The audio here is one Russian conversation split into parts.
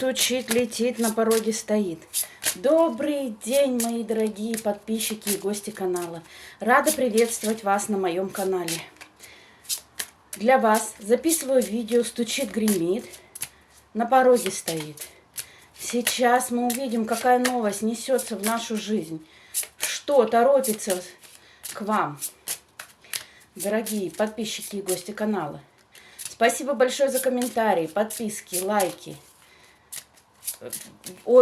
стучит, летит, на пороге стоит. Добрый день, мои дорогие подписчики и гости канала. Рада приветствовать вас на моем канале. Для вас записываю видео «Стучит, гремит, на пороге стоит». Сейчас мы увидим, какая новость несется в нашу жизнь. Что торопится к вам, дорогие подписчики и гости канала. Спасибо большое за комментарии, подписки, лайки.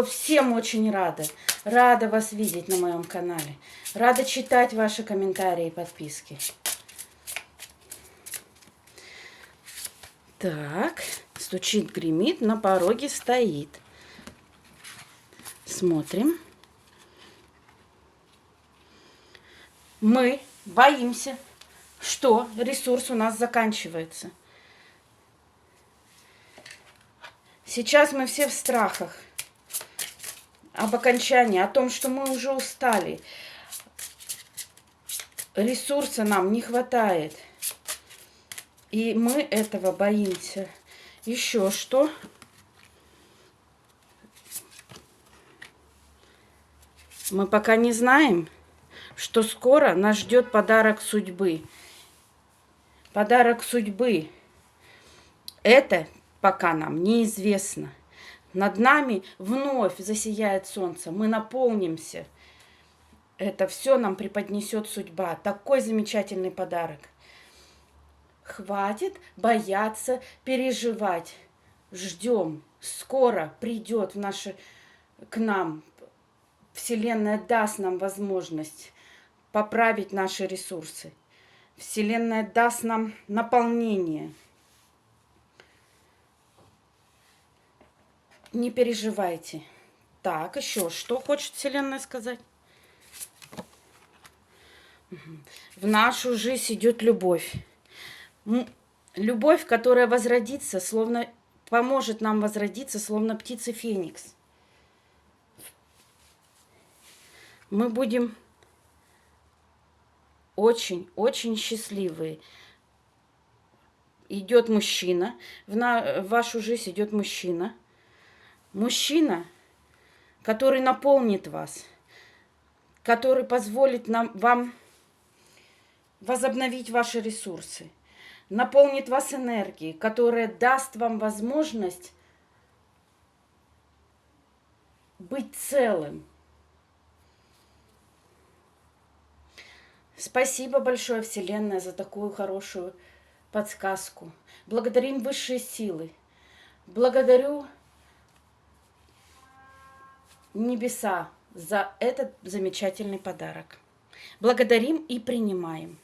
Всем очень рада. Рада вас видеть на моем канале. Рада читать ваши комментарии и подписки. Так, стучит, гремит, на пороге стоит. Смотрим. Мы боимся, что ресурс у нас заканчивается. Сейчас мы все в страхах об окончании, о том, что мы уже устали. Ресурса нам не хватает. И мы этого боимся. Еще что? Мы пока не знаем, что скоро нас ждет подарок судьбы. Подарок судьбы. Это пока нам неизвестно. Над нами вновь засияет солнце. Мы наполнимся. Это все нам преподнесет судьба. Такой замечательный подарок. Хватит бояться, переживать. Ждем. Скоро придет к нам. Вселенная даст нам возможность поправить наши ресурсы. Вселенная даст нам наполнение. Не переживайте. Так, еще что хочет Вселенная сказать? В нашу жизнь идет любовь. Любовь, которая возродится, поможет нам возродиться, словно птица Феникс. Мы будем очень счастливые. Идет мужчина, в вашу жизнь идет мужчина. Мужчина, который наполнит вас, который позволит вам возобновить ваши ресурсы, наполнит вас энергией, которая даст вам возможность быть целым. Спасибо большое, Вселенная, за такую хорошую подсказку. Благодарим высшие силы. Благодарю небеса за этот замечательный подарок. Благодарим и принимаем.